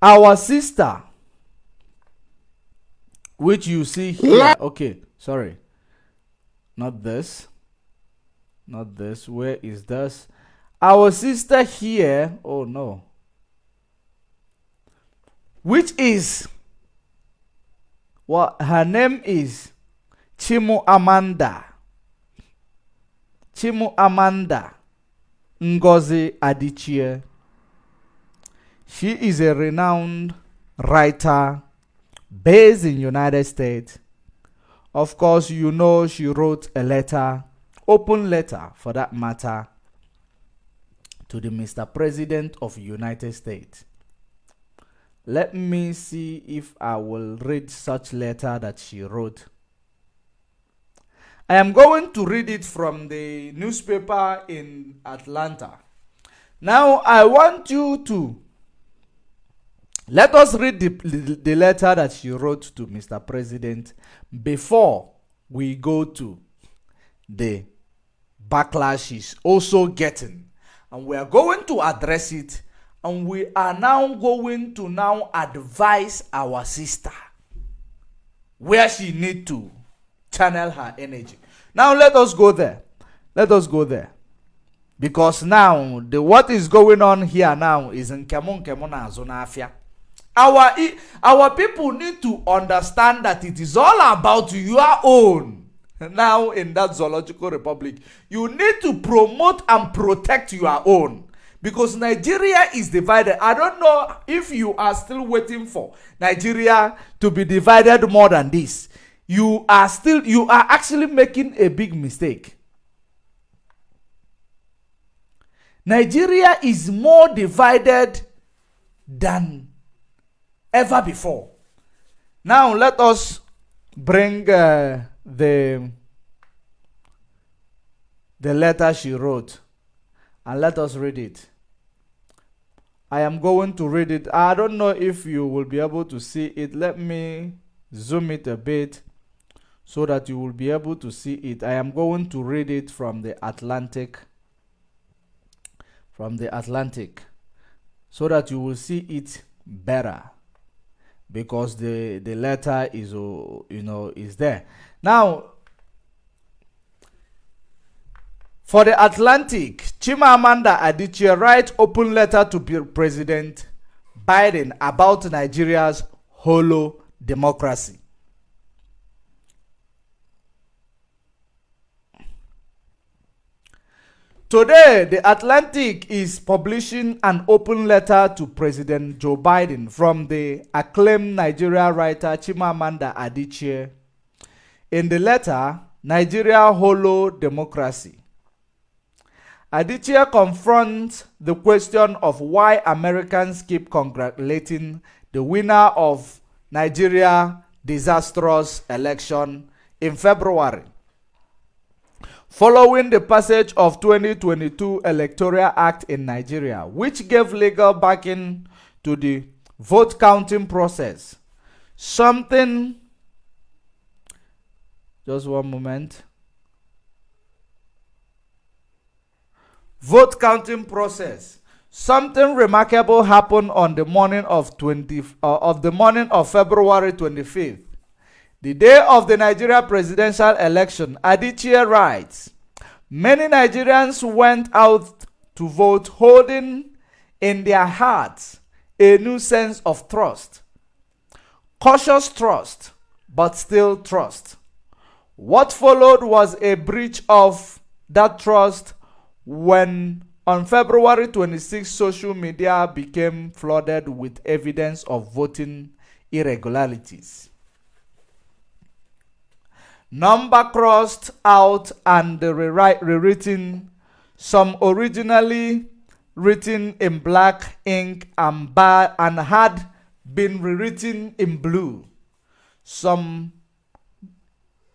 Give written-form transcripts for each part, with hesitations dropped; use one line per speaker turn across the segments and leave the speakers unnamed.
Our sister, which you see here. Okay, sorry. Not this. Not this. Where is this? Our sister here. Oh no. Which is what her name is Chimu Amanda. Chimu Amanda Ngozi Adichie. She is a renowned writer based in United States. Of course, you know she wrote a letter, open letter for that matter, to the Mr. President of United States. Let me see if I will read such letter that she wrote. I am going to read it from the newspaper in Atlanta. Now, I want you to let us read the letter that she wrote to Mr. President before we go to the backlash she's also getting. And we are going to address it. And we are now going to now advise our sister where she need to channel her energy. Now let us go there. Let us go there. Because now what is going on here now is in Kemon Zona Afia. Our people need to understand that it is all about your own. Now in that zoological republic, you need to promote and protect your own. Because Nigeria is divided. I don't know if you are still waiting for Nigeria to be divided more than this. You are actually making a big mistake. Nigeria is more divided than ever before. Now let us bring the letter she wrote and let us read it. I am going to read it. I don't know if you will be able to see it. Let me zoom it a bit so that you will be able to see it. I am going to read it from the Atlantic. From the Atlantic. So that you will see it better. Because the letter is, is there. Now, for the Atlantic, Chimamanda Adichie writes open letter to President Biden about Nigeria's hollow democracy. Today, the Atlantic is publishing an open letter to President Joe Biden from the acclaimed Nigerian writer Chimamanda Adichie. In the letter, Nigeria Hollow Democracy, Adichie confronts the question of why Americans keep congratulating the winner of Nigeria's disastrous election in February, following the passage of 2022 Electoral Act in Nigeria, which gave legal backing to the vote counting process. Vote counting process. Something remarkable happened on the morning of February 25th, the day of the Nigeria presidential election. Adichie writes, many Nigerians went out to vote, holding in their hearts a new sense of trust. Cautious trust, but still trust. What followed was a breach of that trust when on February 26, social media became flooded with evidence of voting irregularities. Number crossed out and rewritten, some originally written in black ink and had been rewritten in blue. Some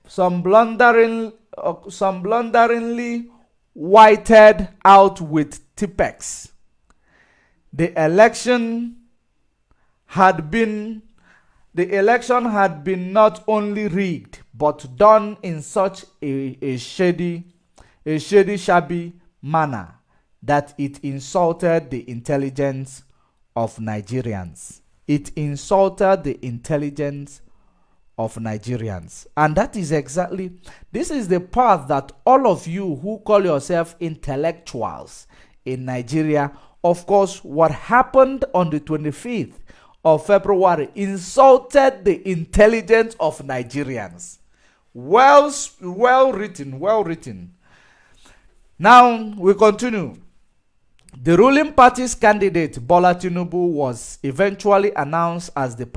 blunderingly whited out with Tipex. The election had been not only rigged but done in such a shabby manner that it insulted the intelligence of Nigerians. It insulted the intelligence of Nigerians. And that is exactly, this is the path that all of you who call yourself intellectuals in Nigeria, of course, what happened on the 25th of February insulted the intelligence of Nigerians. Well written, well written. Now we continue. The ruling party's candidate, Bola Tinubu, was eventually announced as the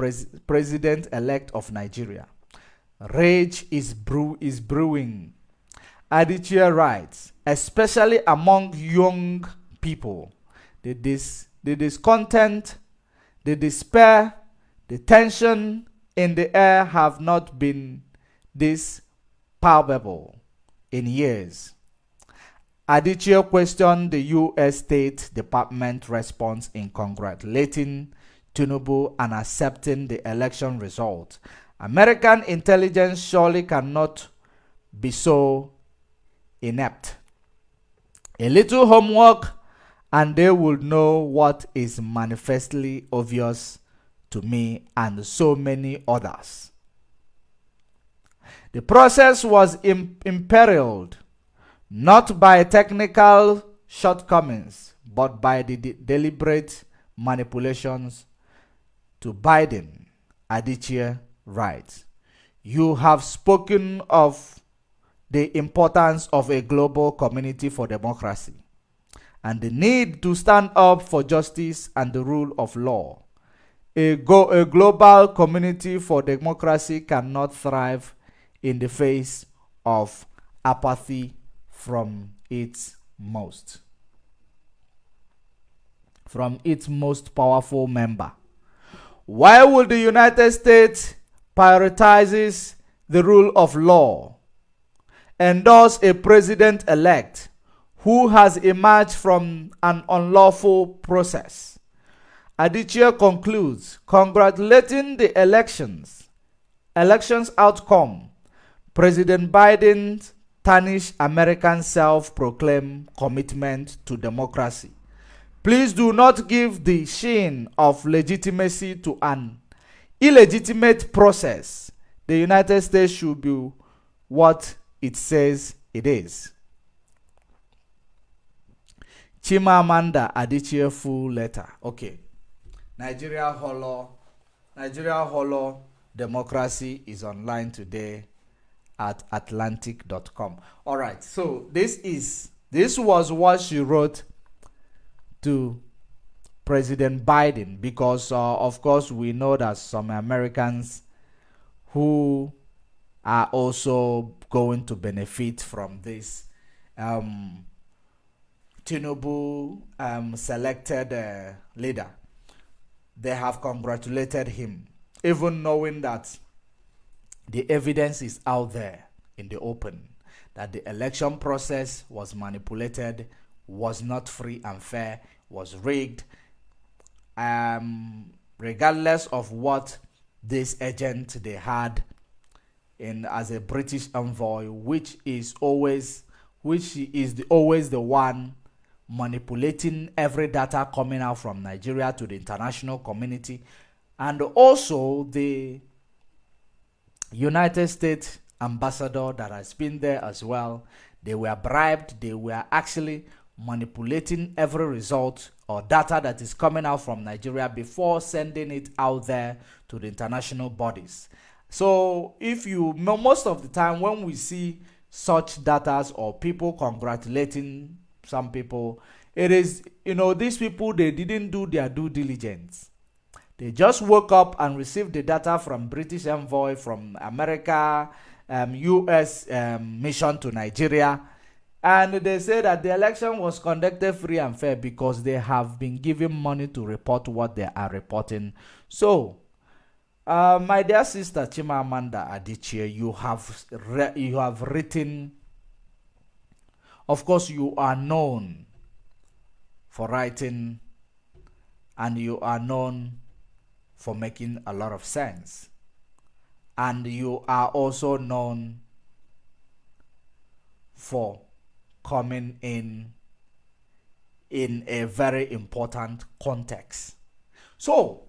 president-elect of Nigeria. Rage is brewing. Aditya writes, especially among young people. The discontent, the despair, the tension in the air have not been this palpable in years. Aditya questioned the U.S. State Department response in congratulating Tinubu and accepting the election result. American intelligence surely cannot be so inept. A little homework and they will know what is manifestly obvious to me and so many others. The process was imperiled not by technical shortcomings, but by the deliberate manipulations to Biden. Aditya writes, you have spoken of the importance of a global community for democracy and the need to stand up for justice and the rule of law. A global community for democracy cannot thrive in the face of apathy from its most powerful member. Why would the United States prioritize the rule of law, endorse a president-elect who has emerged from an unlawful process? Aditya concludes, congratulating the election's outcome, President Biden tarnished American self-proclaimed commitment to democracy. Please do not give the sheen of legitimacy to an illegitimate process. The United States should be what it says it is. Chimamanda Adichie full letter. Okay. Nigeria Holo Democracy is online today at atlantic.com. All right. So this was what she wrote to President Biden, because of course we know that some Americans who are also going to benefit from this Tinubu selected leader, they have congratulated him, even knowing that the evidence is out there in the open, that the election process was manipulated, was not free and fair, was rigged. Regardless of what this agent they had in as a British envoy, which is always the one manipulating every data coming out from Nigeria to the international community, and also the United States ambassador that has been there as well. They were bribed. They were actually manipulating every result or data that is coming out from Nigeria before sending it out there to the international bodies. So if you, most of the time when we see such data or people congratulating some people, it is, these people, they didn't do their due diligence. They just woke up and received the data from British envoy, from America, US mission to Nigeria. And they say that the election was conducted free and fair because they have been given money to report what they are reporting. So, my dear sister Chimamanda Adichie, you have written. Of course, you are known for writing, and you are known for making a lot of sense. And you are also known for coming in a very important context. So,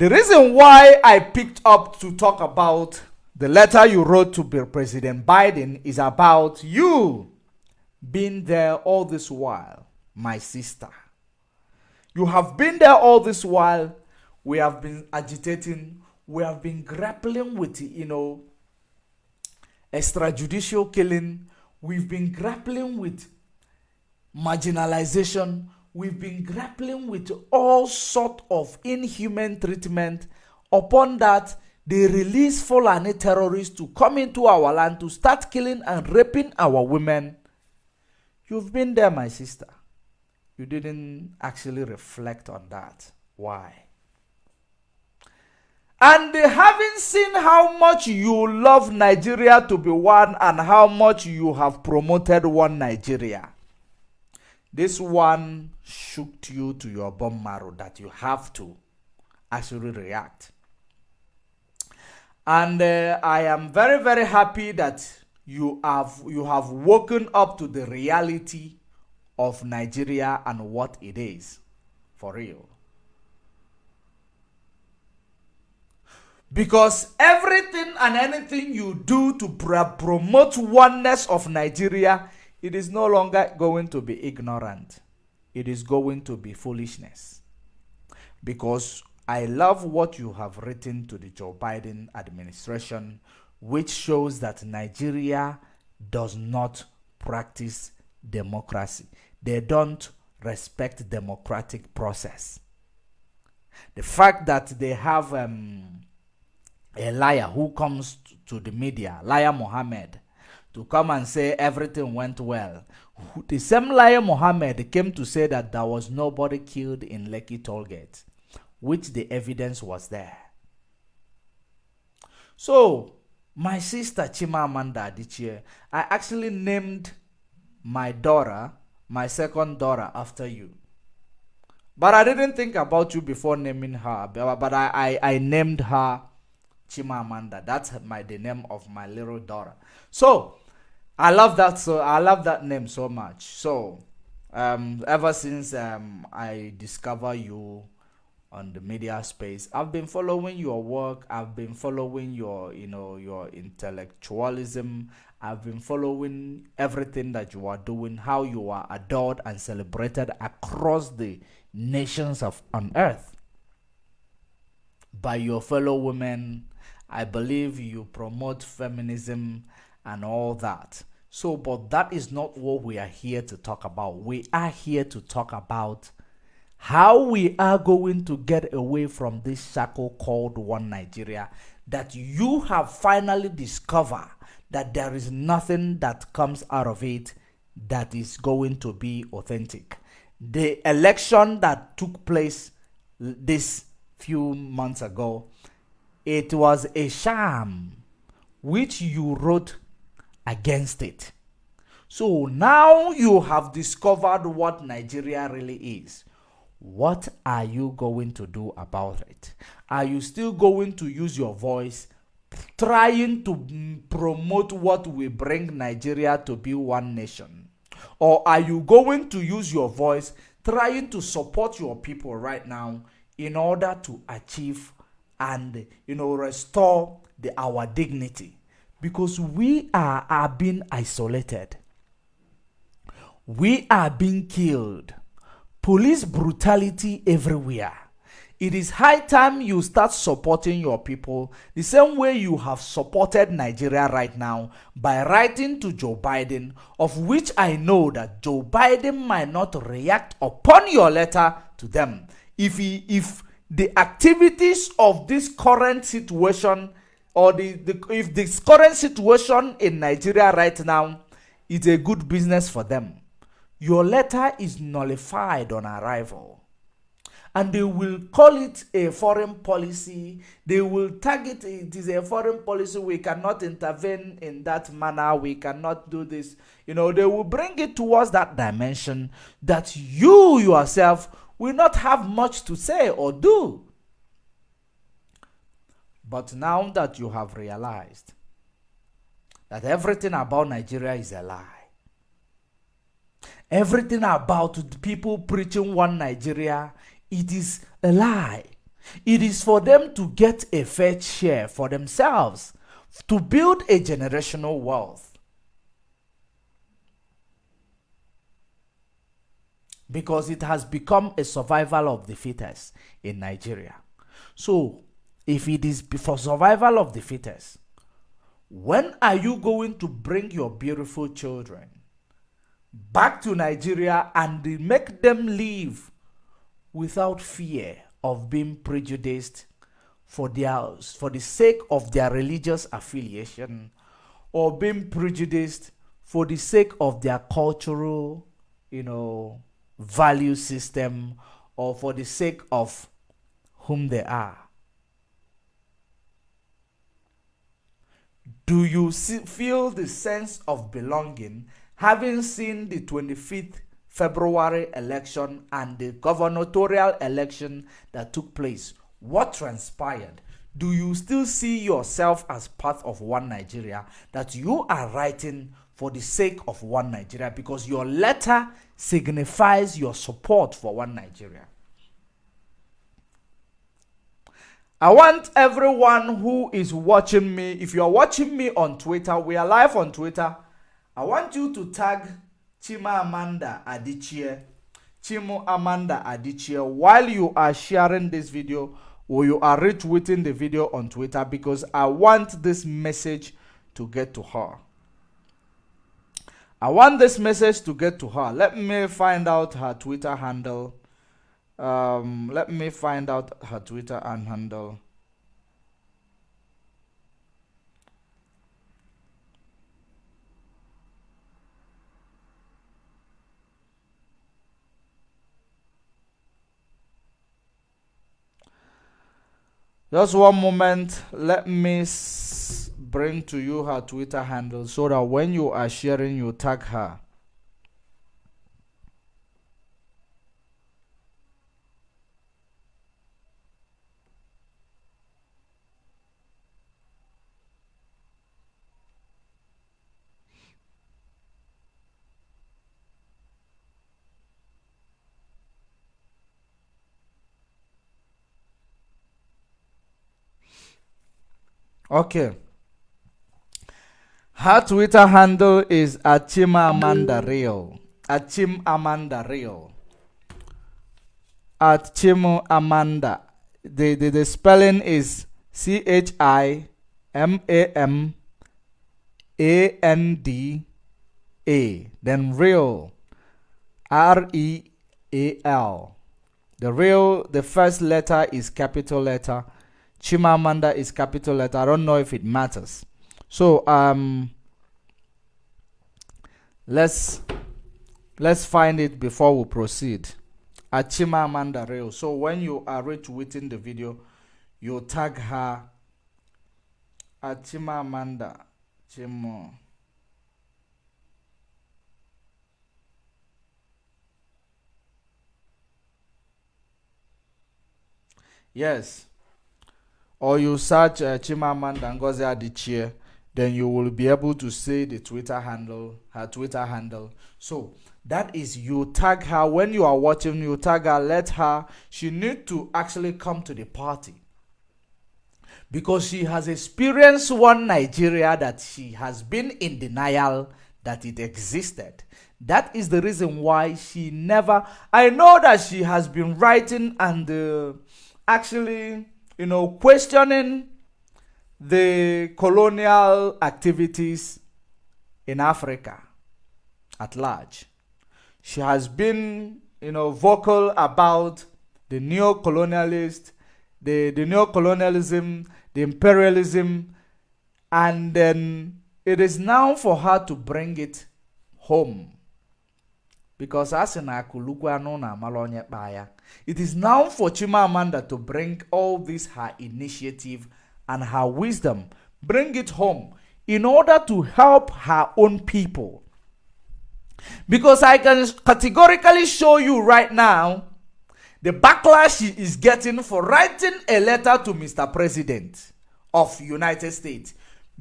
The reason why I picked up to talk about the letter you wrote to President Biden is about you being there all this while, my sister. You have been there all this while. We have been agitating. We have been grappling with, extrajudicial killing. We've been grappling with marginalization. We've been grappling with all sort of inhuman treatment. Upon that, they release Fulani terrorists to come into our land to start killing and raping our women. You've been there, my sister. You didn't actually reflect on that. Why? And having seen how much you love Nigeria to be one and how much you have promoted one Nigeria, this one shook you to your bone marrow that you have to actually react. And I am very, very happy that you have woken up to the reality of Nigeria and what it is for real. Because everything and anything you do to promote oneness of Nigeria, it is no longer going to be ignorant. It is going to be foolishness. Because I love what you have written to the Joe Biden administration, which shows that Nigeria does not practice democracy. They don't respect democratic process. The fact that they have a liar who comes to the media, Liar Mohammed, to come and say everything went well. The same Liar Mohammed came to say that there was nobody killed in Lekki Tollgate, which the evidence was there. So, my sister Chimamanda Adichie, I actually named my daughter, my second daughter, after you. But I didn't think about you before naming her. But I named her Chimamanda. That's the name of my little daughter. So I love that. So I love that name so much. So ever since I discovered you on the media space, I've been following your work. I've been following your intellectualism. I've been following everything that you are doing, how you are adored and celebrated across the nations on earth by your fellow women. I believe you promote feminism and all that. So, but that is not what we are here to talk about. We are here to talk about how we are going to get away from this shackle called One Nigeria, that you have finally discovered that there is nothing that comes out of it that is going to be authentic. The election that took place this few months ago, it was a sham, which you wrote against it. So now you have discovered what Nigeria really is. What are you going to do about it? Are you still going to use your voice trying to promote what will bring Nigeria to be one nation? Or are you going to use your voice trying to support your people right now in order to achieve and restore our dignity? Because we are being isolated. We are being killed. Police brutality everywhere. It is high time you start supporting your people the same way you have supported Nigeria right now by writing to Joe Biden, of which I know that Joe Biden might not react upon your letter to them. If the activities of this current situation or if this current situation in Nigeria right now is a good business for them, your letter is nullified on arrival. And they will call it a foreign policy. They will tag it is a foreign policy. We cannot intervene in that manner. We cannot do this. They will bring it towards that dimension that you yourself will not have much to say or do. But now that you have realized that everything about Nigeria is a lie, everything about people preaching one Nigeria, it is a lie. It is for them to get a fair share for themselves, to build a generational wealth. Because it has become a survival of the fittest in Nigeria. So, if it is for survival of the fittest, when are you going to bring your beautiful children back to Nigeria and make them live without fear of being prejudiced for the sake of their religious affiliation, or being prejudiced for the sake of their cultural, value system, or for the sake of whom they are? Do you feel the sense of belonging having seen the 25th February election and the gubernatorial election that took place? What transpired? Do you still see yourself as part of one Nigeria, that you are writing for the sake of one Nigeria, because your letter signifies your support for one Nigeria? I want everyone who is watching me, if you are watching me on Twitter, we are live on Twitter, I want you to tag Chima Amanda Adichie, Chimo Amanda Adichie, while you are sharing this video or you are retweeting the video on Twitter, because I want this message to get to her. I want this message to get to her. Let me find out her Twitter handle. Let me find out her Twitter handle. Just one moment. Let me bring to you her Twitter handle so that when you are sharing, you tag her. Okay. Her Twitter handle is Achima Amanda Real. Achim Amanda Real. At Chimo Amanda. The spelling is CHIMAMANDA. Then Real. REAL. The first letter is capital letter. Chimamanda is capital letter. I don't know if it matters. So let's find it before we proceed. At Chimamanda Real. So when you are retweeting the video, you tag her at Chimamanda. Chimo. Yes. Or you search Chimamanda Ngozi Adichie, then you will be able to see the Twitter handle, her Twitter handle. So that is, you tag her. When you are watching, you tag her, she need to actually come to the party, because she has experienced one Nigeria that she has been in denial that it existed. That is the reason why she never, I know that she has been writing and actually, questioning the colonial activities in Africa at large. She has been, vocal about the neo-colonialist, the neo-colonialism, the imperialism, and then it is now for her to bring it home. Because as in it is now for Chimamanda to bring all this, her initiative and her wisdom, bring it home in order to help her own people. Because I can categorically show you right now the backlash she is getting for writing a letter to Mr. President of United States.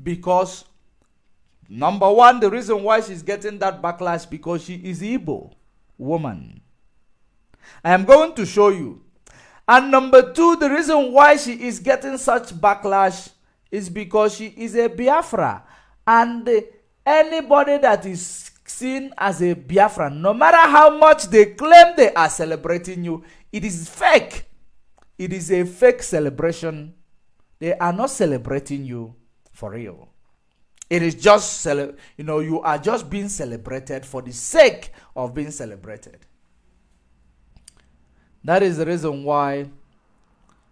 Because number one, the reason why she's getting that backlash, because she is Igbo woman. I am going to show you. And number two, the reason why she is getting such backlash is because she is a Biafra. And anybody that is seen as a Biafra, no matter how much they claim they are celebrating you, it is fake. It is a fake celebration. They are not celebrating you for real. It is just, you are just being celebrated for the sake of being celebrated. That is the reason why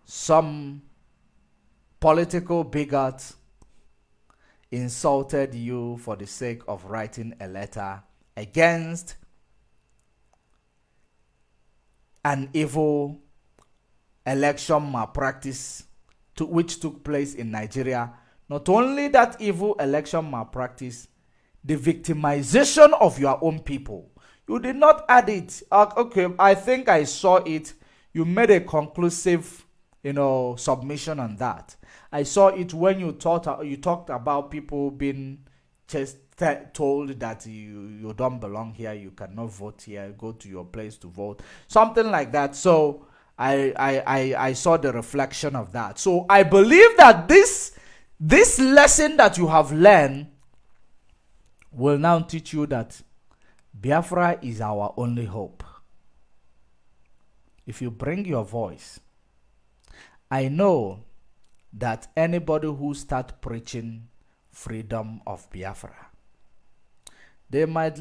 some political bigots insulted you for the sake of writing a letter against an evil election malpractice which took place in Nigeria. Not only that evil election malpractice, the victimization of your own people. You did not add it. Okay, I think I saw it. You made a conclusive, submission on that. I saw it when you talked about people being just told that you don't belong here, you cannot vote here, go to your place to vote, something like that. So I saw the reflection of that. So I believe that this lesson that you have learned will now teach you that Biafra is our only hope. If you bring your voice, I know that anybody who start preaching freedom of Biafra, they might,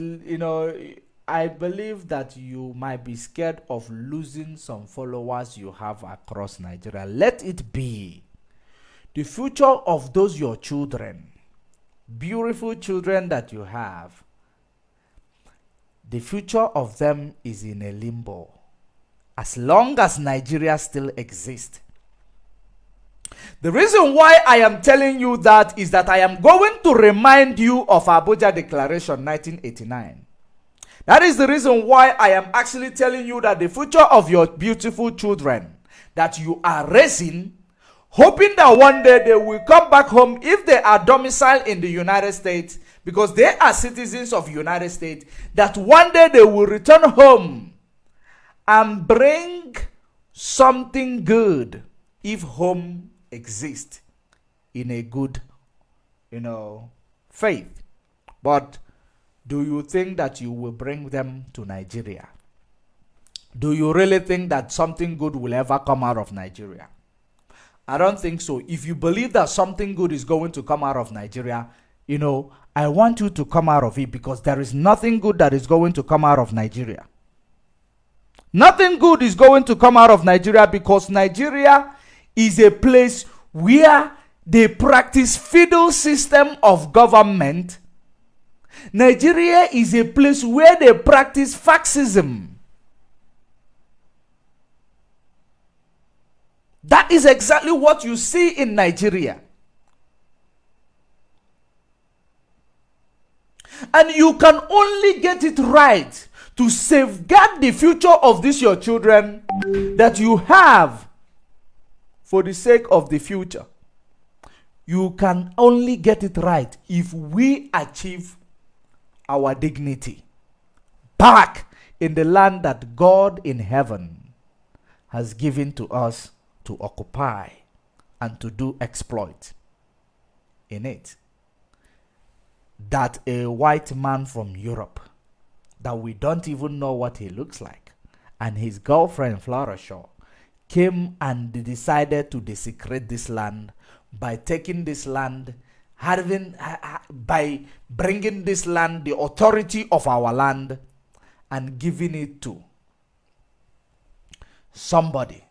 I believe that you might be scared of losing some followers you have across Nigeria. Let it be. The future of those your children, beautiful children that you have, the future of them is in a limbo. As long as Nigeria still exists. The reason why I am telling you that is that I am going to remind you of Abuja Declaration 1989. That is the reason why I am actually telling you that the future of your beautiful children that you are raising, hoping that one day they will come back home if they are domiciled in the United States, because they are citizens of the United States, that one day they will return home and bring something good if home exists in a good, faith. But do you think that you will bring them to Nigeria? Do you really think that something good will ever come out of Nigeria? I don't think so. If you believe that something good is going to come out of Nigeria, I want you to come out of it, because there is nothing good that is going to come out of Nigeria. Nothing good is going to come out of Nigeria, because Nigeria is a place where they practice feudal system of government. Nigeria is a place where they practice Fascism. That is exactly what you see in Nigeria. And you can only get it right to safeguard the future of these your children that you have for the sake of the future. You can only get it right if we achieve our dignity back in the land that God in heaven has given to us to occupy and to do exploit in it. That a white man from Europe, that we don't even know what he looks like, and his girlfriend Flora Shaw came and decided to desecrate this land by taking this land, by bringing this land, the authority of our land, and giving it to somebody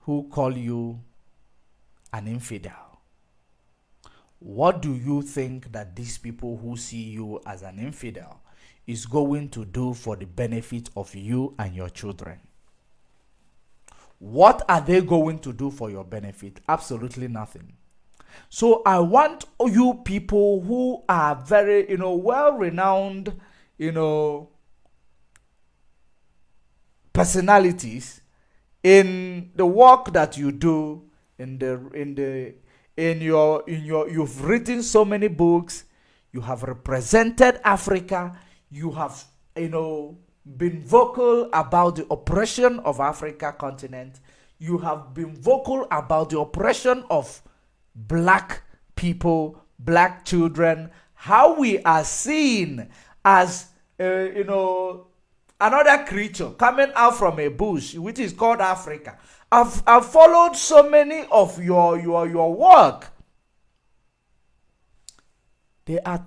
who call you an infidel. What do you think that these people who see you as an infidel is going to do for the benefit of you and your children? What are they going to do for your benefit? Absolutely nothing. So I want you people who are very, well-renowned, personalities in the work that you do, you've written so many books, you have represented Africa, you have, been vocal about the oppression of Africa continent. You have been vocal about the oppression of black people, black children, how we are seen as, another creature coming out from a bush, which is called Africa. I've followed so many of your work. They are,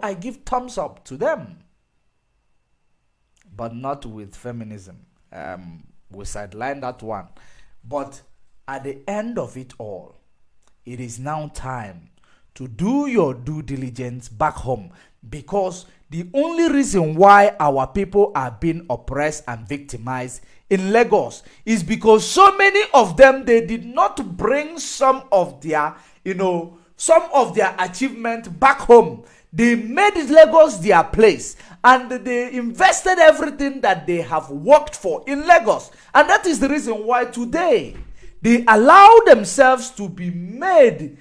I give thumbs up to them, but not with feminism. We sideline that one. But at the end of it all, it is now time to do your due diligence back home, because the only reason why our people are being oppressed and victimized in Lagos is because so many of them, they did not bring some of their achievement back home. They made Lagos their place, and they invested everything that they have worked for in Lagos. And that is the reason why today they allow themselves to be made,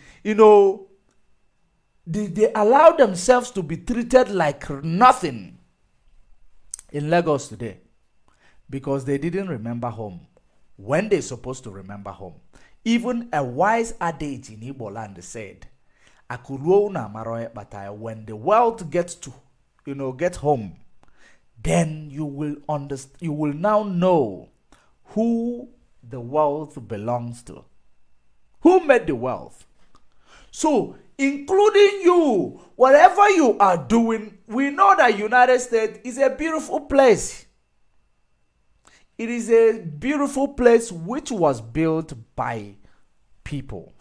they allow themselves to be treated like nothing in Lagos today, because they didn't remember home when they're supposed to remember home. Even a wise adage in Igbo land said, when the wealth gets to, get home, then you will understand, you will now know who the wealth belongs to. Who made the wealth? So, including you, whatever you are doing, we know that United States is a beautiful place. It is a beautiful place which was built by people.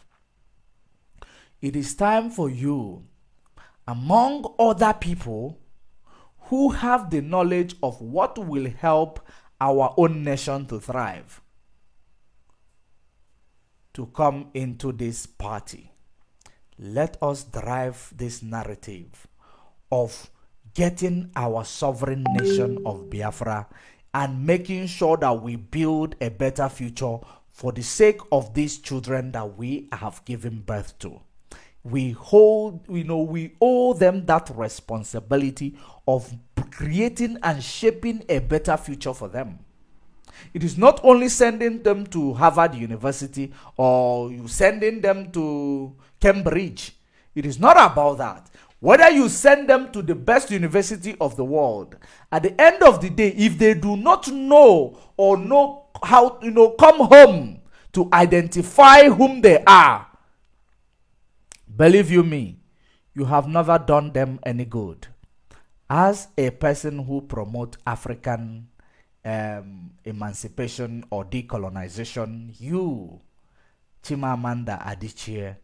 It is time for you, among other people who have the knowledge of what will help our own nation to thrive, to come into this party. Let us drive this narrative of getting our sovereign nation of Biafra and making sure that we build a better future for the sake of these children that we have given birth to. We owe them that responsibility of creating and shaping a better future for them. It is not only sending them to Harvard University or you sending them to Cambridge. It is not about that. Whether you send them to the best university of the world, at the end of the day, if they do not know or know how, come home to identify whom they are, believe you me, you have never done them any good. As a person who promotes African emancipation or decolonization, you, Chimamanda Adichie,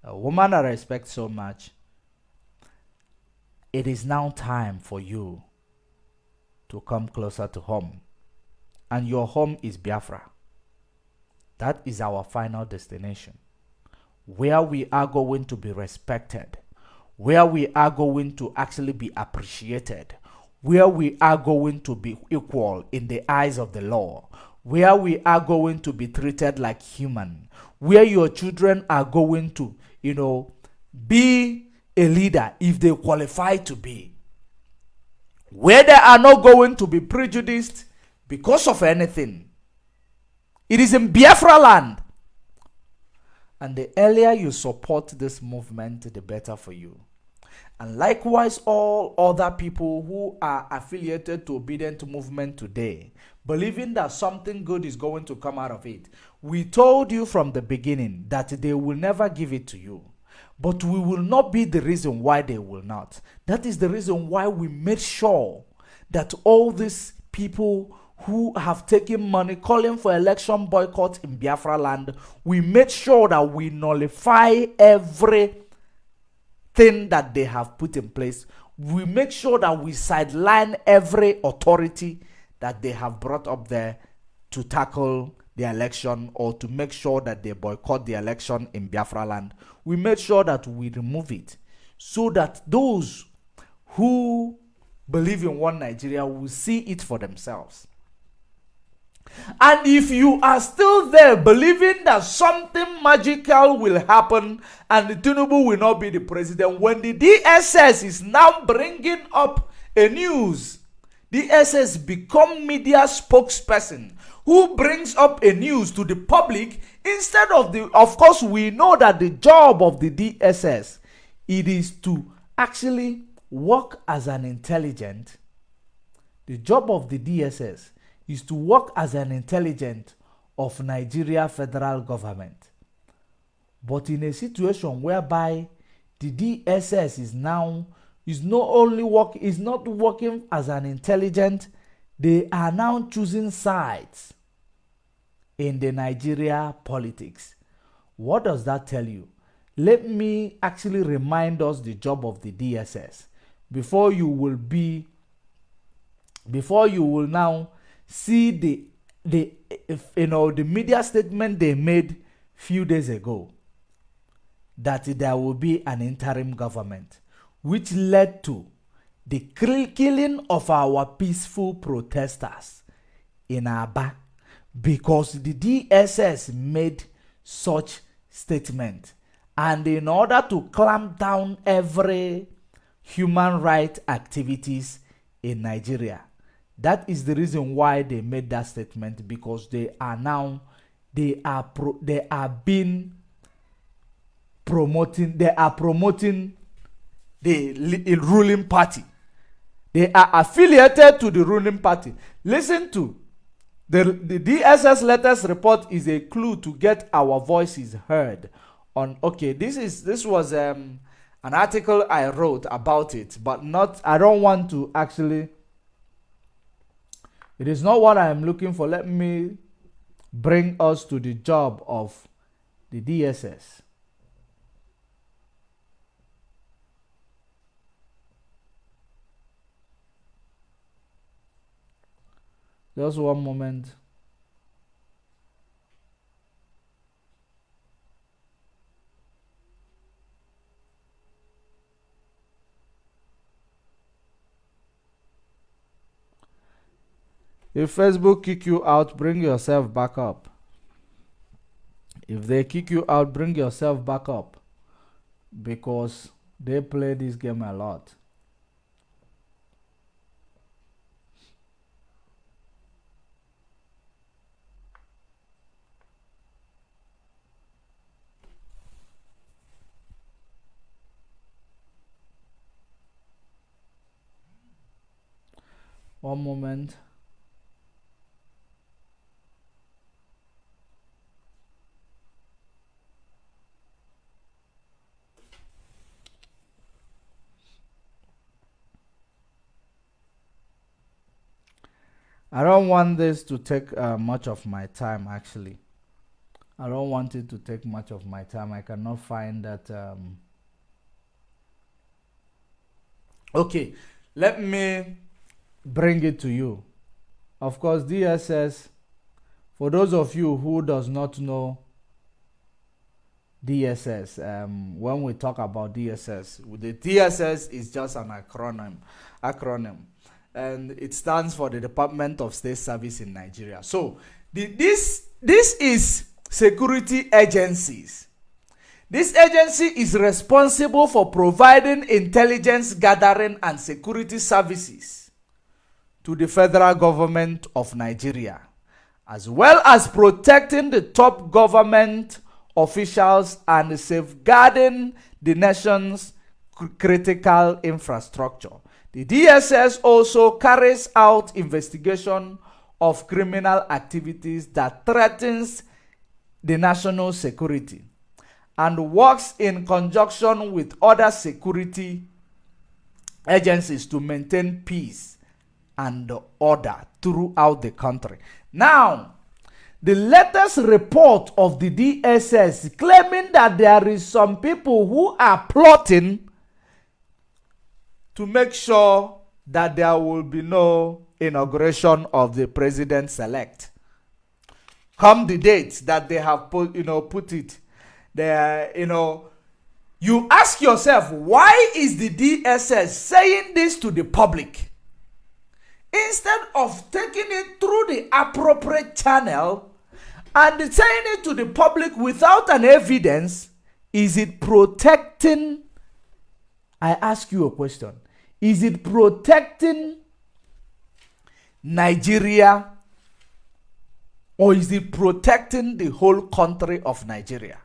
a woman I respect so much, it is now time for you to come closer to home. And your home is Biafra. That is our final destination, where we are going to be respected, where we are going to actually be appreciated, where we are going to be equal in the eyes of the law, where we are going to be treated like human, where your children are going to, be a leader if they qualify to be, where they are not going to be prejudiced because of anything. It is in Biafra land. And the earlier you support this movement, the better for you. And likewise, all other people who are affiliated to Obedient Movement today, believing that something good is going to come out of it. We told you from the beginning that they will never give it to you. But we will not be the reason why they will not. That is the reason why we made sure that all these people who have taken money calling for election boycott in Biafra land, we made sure that we nullify everything that they have put in place. We make sure that we sideline every authority that they have brought up there to tackle the election or to make sure that they boycott the election in Biafra land. We made sure that we remove it so that those who believe in one Nigeria will see it for themselves. And if you are still there believing that something magical will happen and Tinubu will not be the president, when the DSS is now bringing up a news, DSS become media spokesperson who brings up a news to the public instead of course, we know that the job of the DSS, it is to actually work as an intelligent. The job of the DSS is to work as an intelligent of Nigeria federal government. But in a situation whereby the DSS is not working as an intelligent, they are now choosing sides in the Nigeria politics. What does that tell you? Let me actually remind us the job of the DSS before you will now see the media statement they made few days ago that there will be an interim government, which led to the killing of our peaceful protesters in Aba, because the DSS made such statement. And in order to clamp down every human rights activities in Nigeria, that is the reason why they made that statement, because they are promoting the ruling party. They are affiliated to the ruling party. Listen to the DSS latest report is a clue to get our voices heard on. Okay, this was an article I wrote about it, but I don't want to actually. It is not what I am looking for. Let me bring us to the job of the DSS. Just one moment. If Facebook kick you out, bring yourself back up. If they kick you out, bring yourself back up, because they play this game a lot. One moment. I don't want this to take much of my time, actually. I don't want it to take much of my time. I cannot find that. Okay, let me bring it to you. Of course, DSS, for those of you who does not know DSS, when we talk about DSS, the DSS is just an acronym. And it stands for the Department of State Service in Nigeria. So this is security agencies. This agency is responsible for providing intelligence gathering and security services to the federal government of Nigeria, as well as protecting the top government officials and safeguarding the nation's critical infrastructure. The DSS also carries out investigation of criminal activities that threatens the national security and works in conjunction with other security agencies to maintain peace and order throughout the country. Now, the latest report of the DSS claiming that there is some people who are plotting to make sure that there will be no inauguration of the president-elect. Come the date that they have put it there, you ask yourself, why is the DSS saying this to the public? Instead of taking it through the appropriate channel and saying it to the public without an evidence, is it protecting? I ask you a question. Is it protecting Nigeria, or is it protecting the whole country of Nigeria?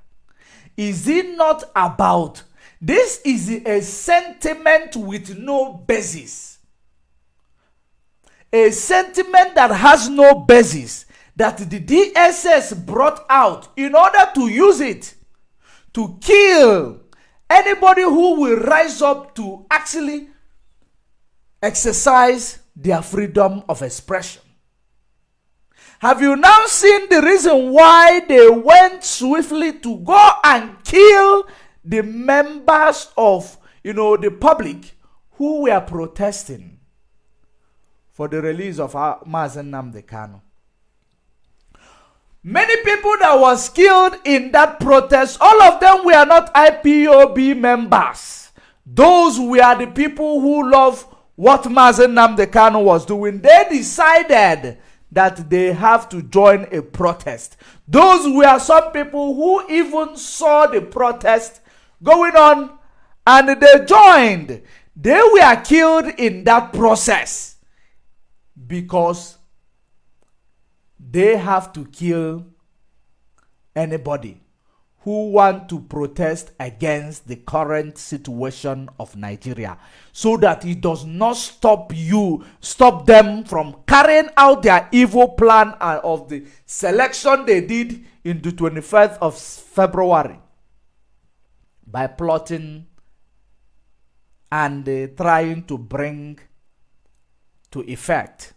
Is it not about, this is a sentiment with no basis. A sentiment that has no basis, that the DSS brought out in order to use it to kill anybody who will rise up to actually exercise their freedom of expression. Have you now seen the reason why they went swiftly to go and kill the members of, the public who were protesting for the release of Mazen Nnamdi Kanu? Many people that was killed in that protest, all of them were not IPOB members. Those were the people who love what Mazen Nnamdi Kanu was doing. They decided that they have to join a protest. Those were some people who even saw the protest going on and they joined. They were killed in that process because they have to kill anybody who want to protest against the current situation of Nigeria, so that it does not stop them from carrying out their evil plan of the selection they did in the 21st of February by plotting and trying to bring to effect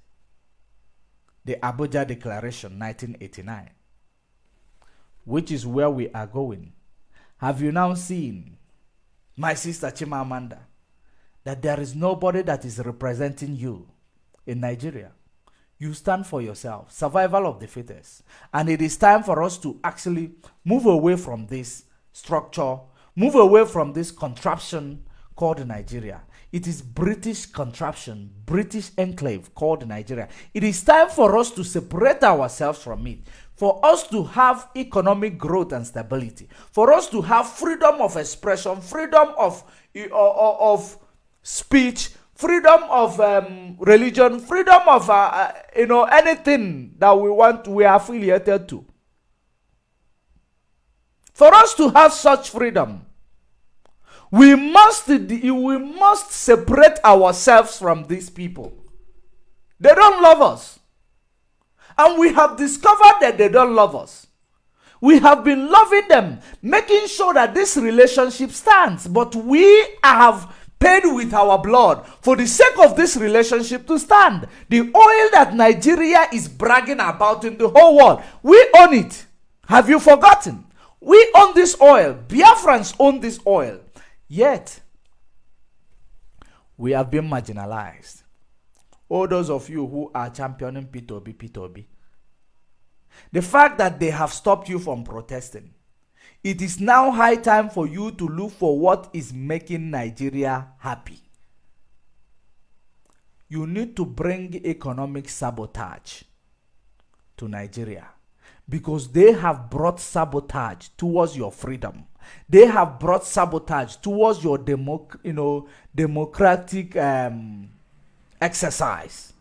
the Abuja Declaration 1989, which is where we are going. Have you now seen, my sister Chimamanda, that there is nobody that is representing you in Nigeria? You stand for yourself, survival of the fittest. And it is time for us to actually move away from this structure, move away from this contraption called Nigeria. It is British contraption, British enclave called Nigeria. It is time for us to separate ourselves from it, for us to have economic growth and stability, for us to have freedom of expression, freedom of speech, freedom of religion, freedom of anything that we are affiliated to. For us to have such freedom, we must separate ourselves from these people. They don't love us. And we have discovered that they don't love us. We have been loving them, making sure that this relationship stands. But we have paid with our blood for the sake of this relationship to stand. The oil that Nigeria is bragging about in the whole world, we own it. Have you forgotten? We own this oil. Biafrans own this oil. Yet, we have been marginalized. All those of you who are championing P2B, the fact that they have stopped you from protesting, it is now high time for you to look for what is making Nigeria happy. You need to bring economic sabotage to Nigeria, because they have brought sabotage towards your freedom. They have brought sabotage towards your democratic exercise.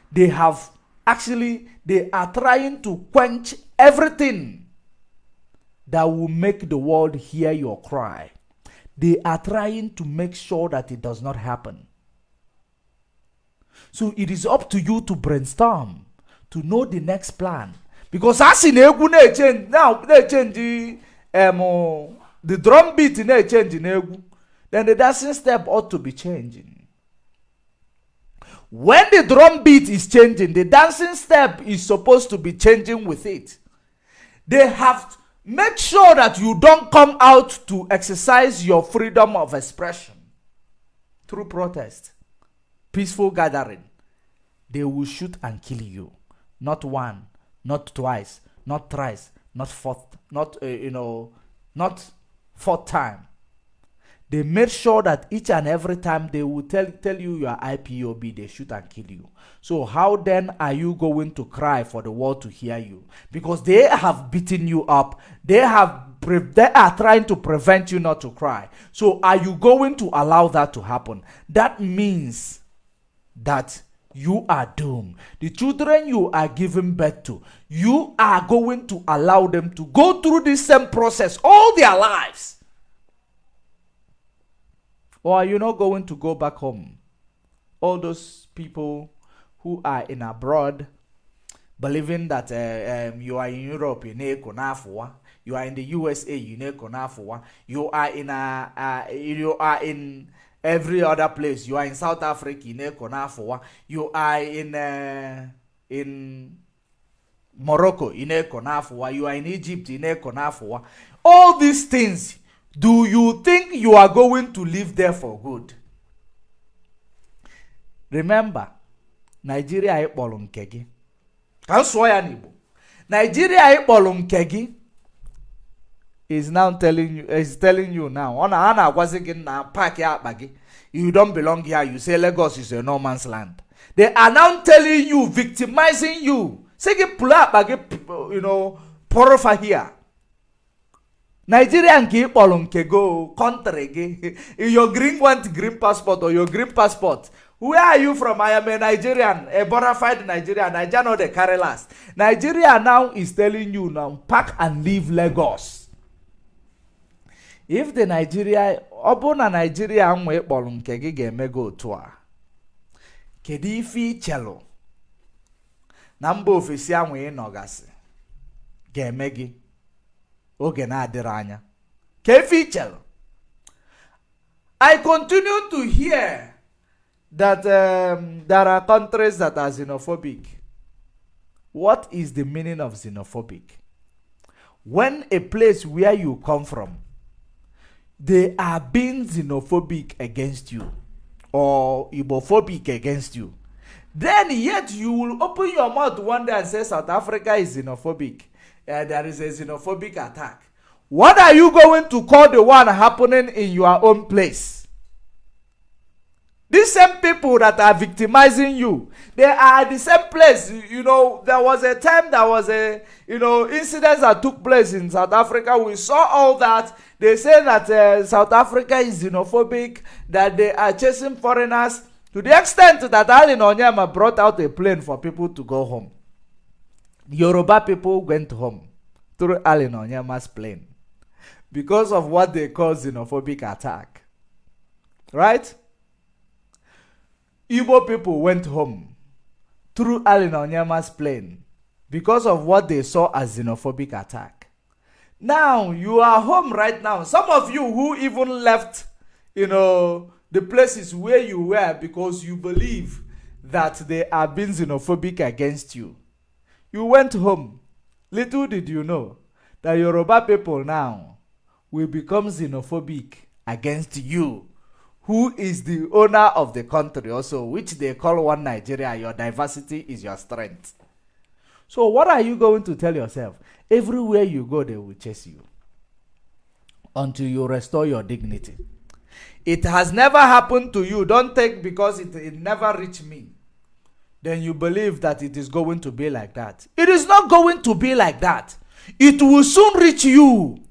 They are trying to quench everything that will make the world hear your cry. They are trying to make sure that it does not happen. So it is up to you to brainstorm, to know the next plan. Because as in Egu change now, they change the drum beat in change in Egu, then the dancing step ought to be changing. When the drum beat is changing, the dancing step is supposed to be changing with it. They have to make sure that you don't come out to exercise your freedom of expression through protest, peaceful gathering. They will shoot and kill you. Not one, not twice, not thrice, not fourth, not fourth time. They made sure that each and every time they will tell you are IPOB, they shoot and kill you. So how then are you going to cry for the world to hear you? Because they have beaten you up. They have they are trying to prevent you not to cry. So are you going to allow that to happen? That means that you are doomed. The children you are giving birth to, you are going to allow them to go through this same process all their lives. Or are you not going to go back home? All those people who are in abroad, believing that you are in Europe, you are in the USA, you are in every other place. You are in South Africa, you are in Morocco, you are in Egypt, all these things. Do you think you are going to live there for good? Remember, Nigeria ikpọrọ nke gị. Ka m sụọ ya n'Igbo. Nigeria ikpọrọ nke gị is telling you now. Ọ na-agwazi gị na park ya akpa gị. You don't belong here. You say Lagos is a no man's land. They are now telling you, victimizing you. Say gị pụrụ akpa gị, pụrụ here. Nigeria nke ikpọrọ nke go country gị. Your green passport or your green passport. Where are you from? I am a Nigerian, a bona fide Nigerian. Nigeria know the carry last. Nigeria now is telling you now, pack and leave Lagos. If the Nigeria, Obona Nigeria nwe kpọrọ nke gị ga-eme go otu a. Kedu ife ichelu na mba ofesi ahụ ị nọgasị ga-eme gị oge na-adịrị anya? Ka ife ichelu. I continue to hear that there are countries that are xenophobic. What is the meaning of xenophobic? When a place where you come from, they are being xenophobic against you or Igbo-phobic against you, then yet you will open your mouth one day and say South Africa is xenophobic. There is a xenophobic attack. What are you going to call the one happening in your own place? These same people that are victimizing you, they are at the same place. There was a time there was incidents that took place in South Africa. We saw all that. They say that South Africa is xenophobic, that they are chasing foreigners, to the extent that Ali Onyema brought out a plane for people to go home. Yoruba people went home through Ali Onyema's plane because of what they call xenophobic attack. Right? Igbo people went home through Ali Onyema's plane because of what they saw as xenophobic attack. Now you are home right now. Some of you who even left, the places where you were because you believe that they are being xenophobic against you. You went home. Little did you know that Yoruba people now will become xenophobic against you, who is the owner of the country also, which they call one Nigeria. Your diversity is your strength. So what are you going to tell yourself? Everywhere you go, they will chase you until you restore your dignity. It has never happened to you. Don't take because it never reached me, then you believe that it is going to be like that. It is not going to be like that. It will soon reach you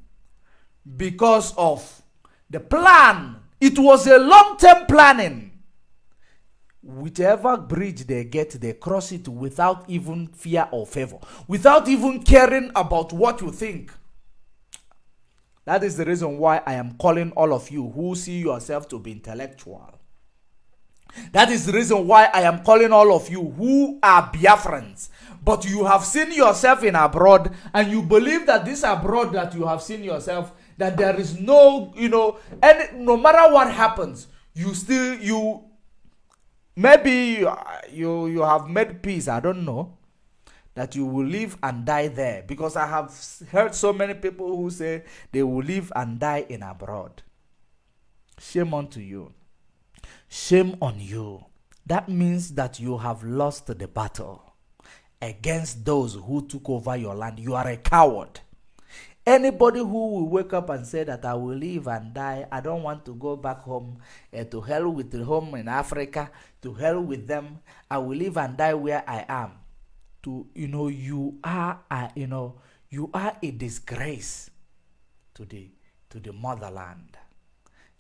because of the plan. It was a long-term planning. Whichever bridge they get, they cross it without even fear or favor, without even caring about what you think. That is the reason why I am calling all of you who see yourself to be intellectual. That is the reason why I am calling all of you who are Biafrans, but you have seen yourself in abroad and you believe that this abroad that you have seen yourself, that there is no, and no matter what happens, maybe you have made peace, I don't know, that you will live and die there. Because I have heard so many people who say they will live and die in abroad. Shame unto you. Shame on you. That means that you have lost the battle against those who took over your land. You are a coward. Anybody who will wake up and say that I will live and die, I don't want to go back home, to hell with the home in Africa, to hell with them, I will live and die where I am. You are a disgrace. to the motherland.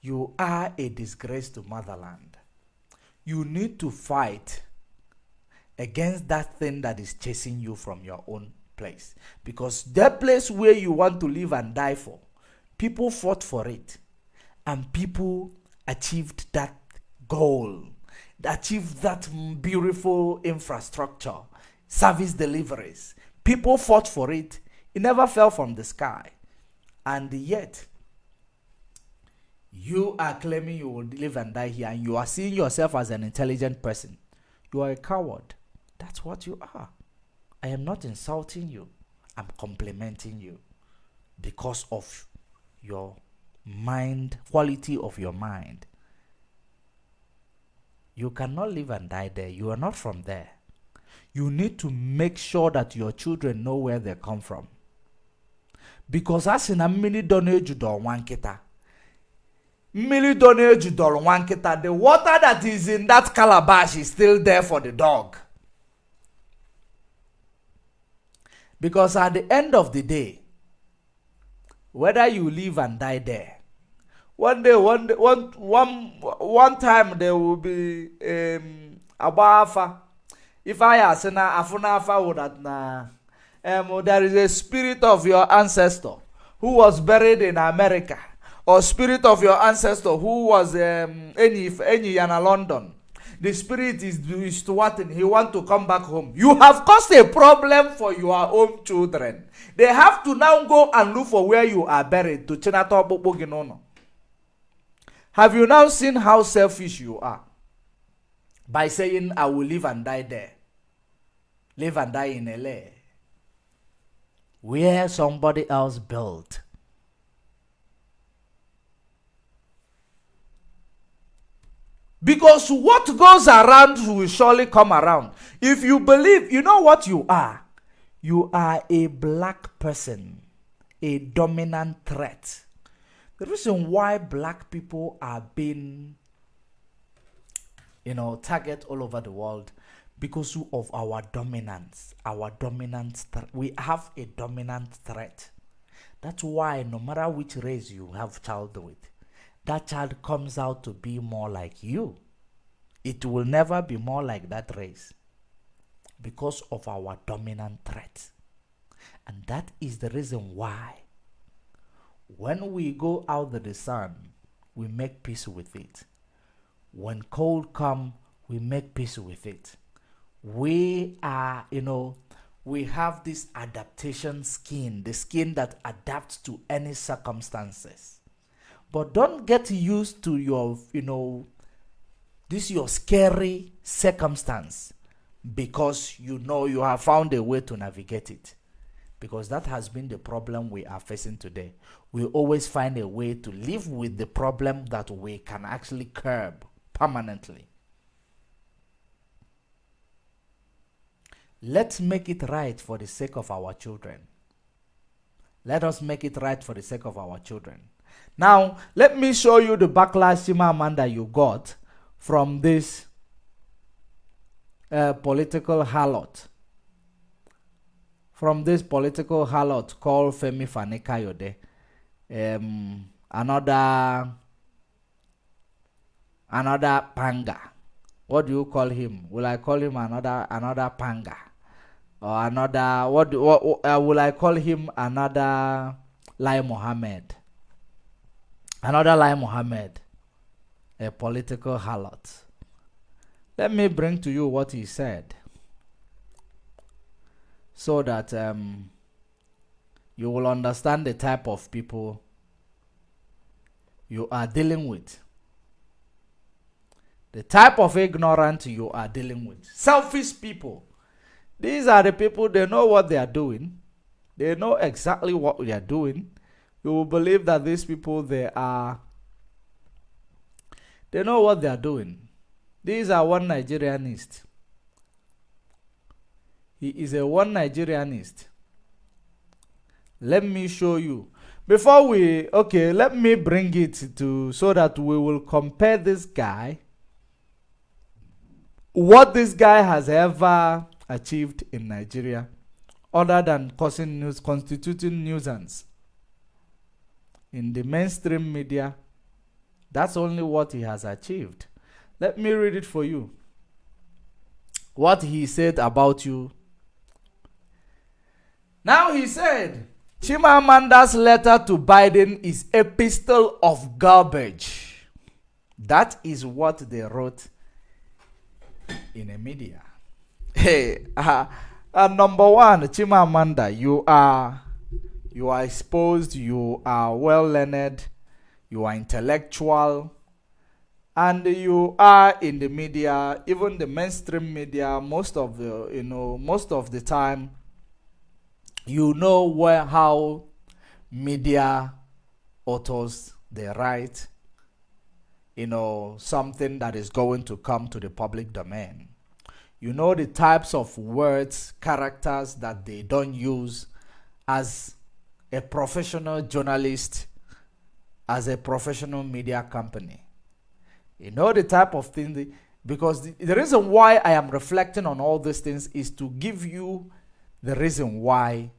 You are a disgrace to motherland. You need to fight against that thing that is chasing you from your own place. Because that place where you want to live and die for, people fought for it. And people achieved that goal. Achieved that beautiful infrastructure, service deliveries. People fought for it. It never fell from the sky. And yet, you are claiming you will live and die here, and you are seeing yourself as an intelligent person. You are a coward. That's what you are. I am not insulting you. I'm complimenting you because of your mind, quality of your mind. You cannot live and die there. You are not from there. You need to make sure that your children know where they come from. Because as in a mini donate one kita. The water that is in that calabash is still there for the dog. Because at the end of the day, whether you live and die there, one time there will be abafa. If I ask na afunafa would that na there is a spirit of your ancestor who was buried in America, or spirit of your ancestor who was any London. The spirit is to what? He want to come back home. You have caused a problem for your own children. They have to now go and look for where you are buried to Chinata Boginono. Have you now seen how selfish you are? By saying, I will live and die there. Live and die in LA. Where somebody else built. Because what goes around will surely come around. If you believe, you know what you are? You are a black person, a dominant threat. The reason why black people are being, target all over the world, because of our dominance, we have a dominant threat. That's why no matter which race you have child with, that child comes out to be more like you. It will never be more like that race because of our dominant threat. And that is the reason why when we go out of the sun, we make peace with it. When cold comes, we make peace with it. We are, we have this adaptation skin, the skin that adapts to any circumstances. But don't get used to your, your scary circumstance because you have found a way to navigate it. Because that has been the problem we are facing today. We always find a way to live with the problem that we can actually curb permanently. Let's make it right for the sake of our children. Let us make it right for the sake of our children. Now, let me show you the backlash, Amanda, you got from this political harlot. From this political harlot called Femi Fani-Kayode. Another panga. What do you call him? Will I call him another panga? Or another, will I call him another Lai Mohammed? Another Lai Mohammed, a political harlot. Let me bring to you what he said so that you will understand the type of people you are dealing with. The type of ignorant you are dealing with. Selfish people. These are the people, they know what they are doing. They know exactly what they are doing. You will believe that these people, they know what they are doing. These are one Nigerianist. He is a one Nigerianist. Let me show you. Let me bring it to so that we will compare this guy. What this guy has ever achieved in Nigeria other than constituting nuisance. in the mainstream media. That's only what he has achieved. Let me read it for you. What he said about you. Now he said, Chimamanda's letter to Biden is a pistol of garbage. That is what they wrote in the media. Hey, number one, Chimamanda, you are exposed, you are well learned, you are intellectual, and you are in the media, even the mainstream media. Most of the time, you know how media authors they write, something that is going to come to the public domain. You know the types of words, characters that they don't use as a professional journalist, as a professional media company. You know the type of thing, because the reason why I am reflecting on all these things is to give you the reason why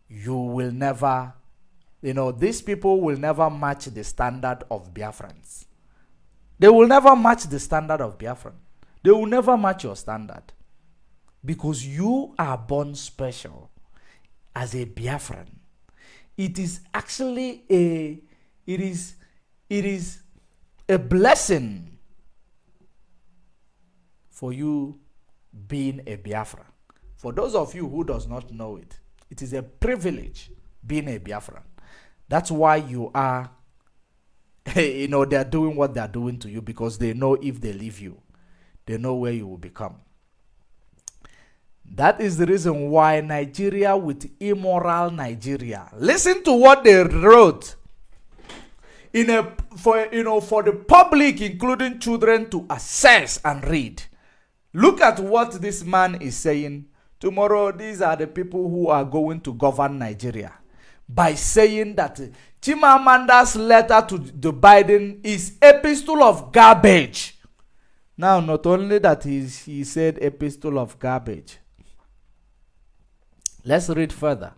you will never, these people will never match the standard of Biafrans. They will never match the standard of Biafran. They will never match your standard. Because you are born special as a Biafran. It is actually it is a blessing for you being a Biafran. For those of you who does not know it, it is a privilege being a Biafran. That's why you are, they are doing what they are doing to you, because they know if they leave you, they know where you will become. That is the reason why Nigeria with immoral Nigeria. Listen to what they wrote for the public, including children, to assess and read. Look at what this man is saying. Tomorrow, these are the people who are going to govern Nigeria, by saying that Chimamanda's letter to the Biden is a pistol of garbage. Now, not only that he said a pistol of garbage. Let's read further.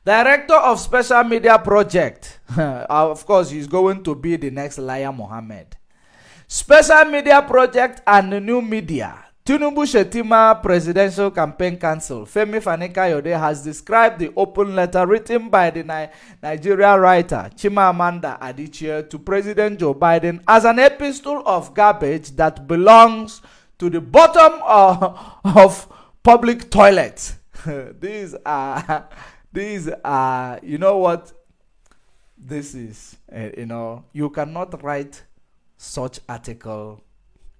Director of Special Media Project. Of course, he's going to be the next Liar Mohammed. Special Media Project and the New Media. Tinubu Shetima Presidential Campaign Council, Femi Fani-Kayode, has described the open letter written by the Nigerian writer Chimamanda Adichie to President Joe Biden as an epistle of garbage that belongs to the bottom of public toilets. These are, you know what? This is, you cannot write such article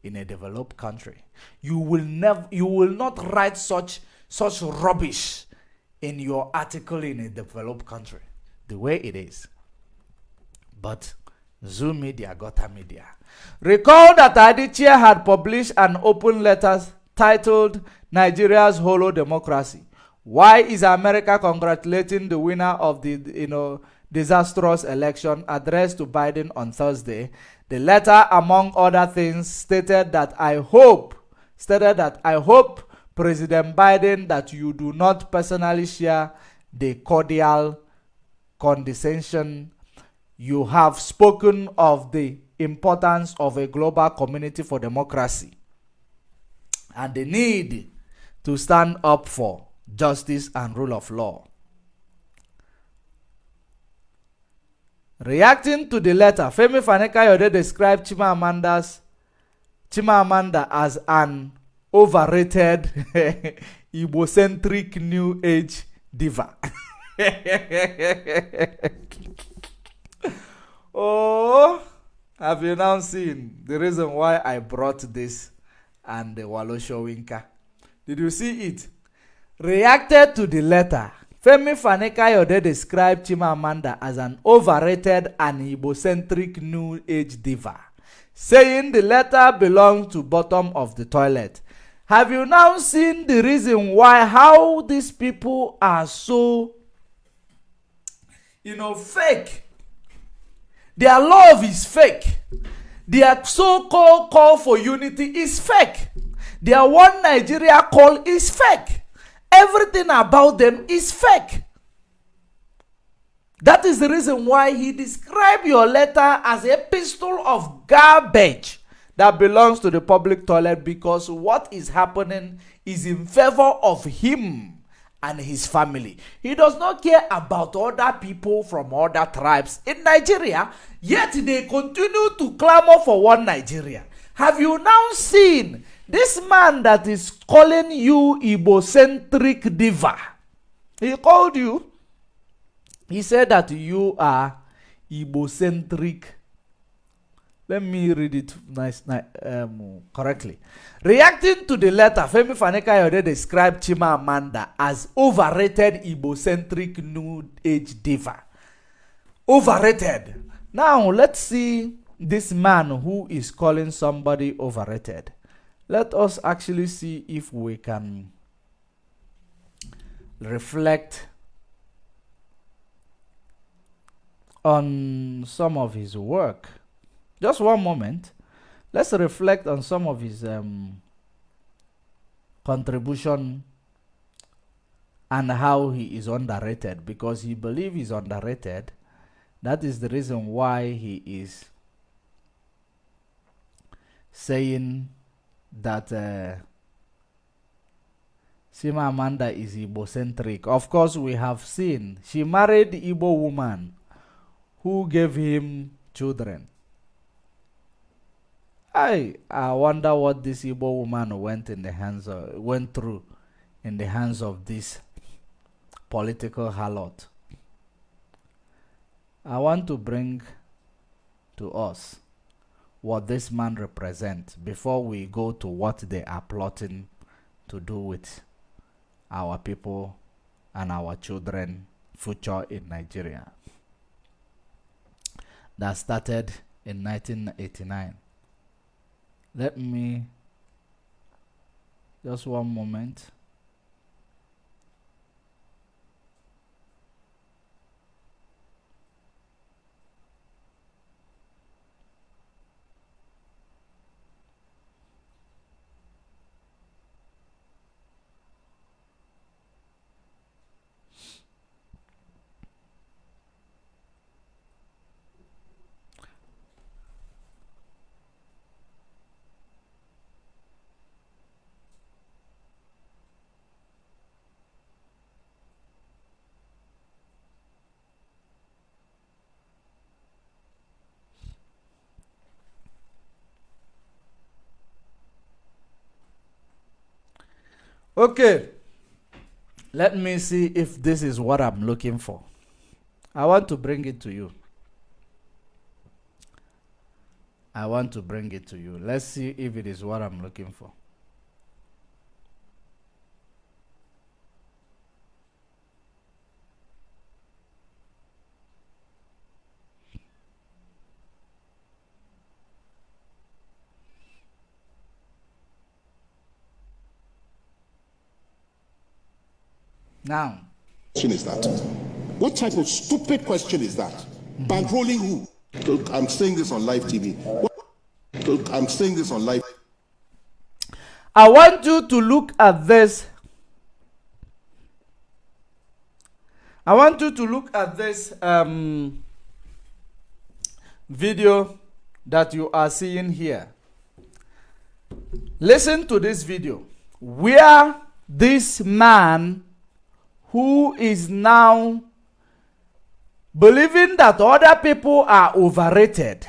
in a developed country. You will not write such rubbish in your article in a developed country, the way it is. But Zoom Media, Gota Media. Recall that Adichie had published an open letter titled Nigeria's Hollow Democracy. Why is America congratulating the winner of the disastrous election, addressed to Biden on Thursday? The letter, among other things, stated that I hope President Biden that you do not personally share the cordial condescension you have spoken of the importance of a global community for democracy and the need to stand up for justice and rule of law. Reacting to the letter, Femi Fani-Kayode described Chimamanda as an overrated, Igbo-centric New Age diva. Oh, have you now seen the reason why I brought this and the Walosho-Winka? Did you see it? Reacted to the letter, Femi Fani-Kayode described Chimamanda as an overrated and Igbo-centric New Age diva, saying the letter belonged to bottom of the toilet. Have you now seen the reason why, how these people are so, fake? Their love is fake. Their so-called call for unity is fake. Their one Nigeria call is fake. Everything about them is fake. That is the reason why he described your letter as a pistol of garbage that belongs to the public toilet, because what is happening is in favor of him and his family. He does not care about other people from other tribes in Nigeria, yet they continue to clamor for one Nigeria. Have you now seen this man that is calling you Igbo-centric diva? He called you. He said that you are Igbo-centric. Let me read it correctly. Reacting to the letter, Femi Fani-Kayode described Chimamanda as overrated Igbo-centric new age diva. Overrated. Now, let's see this man who is calling somebody overrated. Let us actually see if we can reflect on some of his work. Just one moment. Let's reflect on some of his contribution and how he is underrated, because he believes he's underrated. That is the reason why he is saying that Chimamanda is Igbo-centric. Of course, we have seen she married Igbo woman who gave him children. I wonder what this Igbo woman went through in the hands of this political harlot. I want to bring to us what this man represents before we go to what they are plotting to do with our people and our children future in Nigeria. That started in 1989. Let me, just one moment. Okay, let me see if this is what I'm looking for. I want to bring it to you. Let's see if it is what I'm looking for. Now,
question is that? What type of stupid question is that? Bankrolling who? Look, I'm saying this on live TV. Look, I'm saying this on live.
I want you to look at this. I want you to look at this video that you are seeing here. Listen to this video where this man who is now believing that other people are overrated.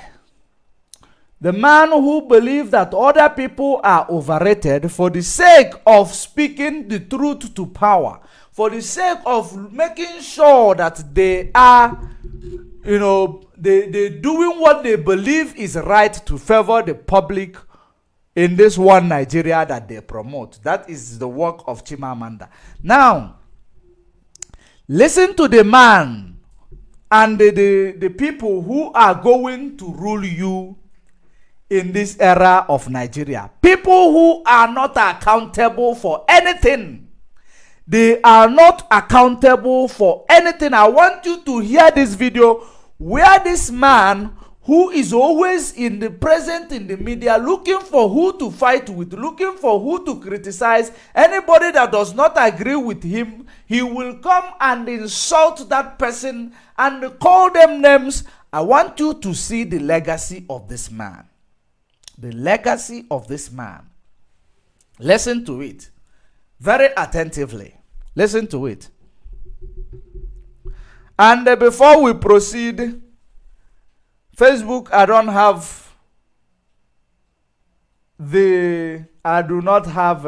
The man who believes that other people are overrated for the sake of speaking the truth to power, for the sake of making sure that they are, they doing what they believe is right to favor the public in this one Nigeria that they promote. That is the work of Chimamanda. Now, listen to the man and the people who are going to rule you in this era of Nigeria. People who are not accountable for anything. They are not accountable for anything. I want you to hear this video where this man who is always in the present in the media, looking for who to fight with, looking for who to criticize. Anybody that does not agree with him, he will come and insult that person and call them names. I want you to see the legacy of this man. The legacy of this man. Listen to it very attentively. Listen to it. And before we proceed, Facebook, I do not have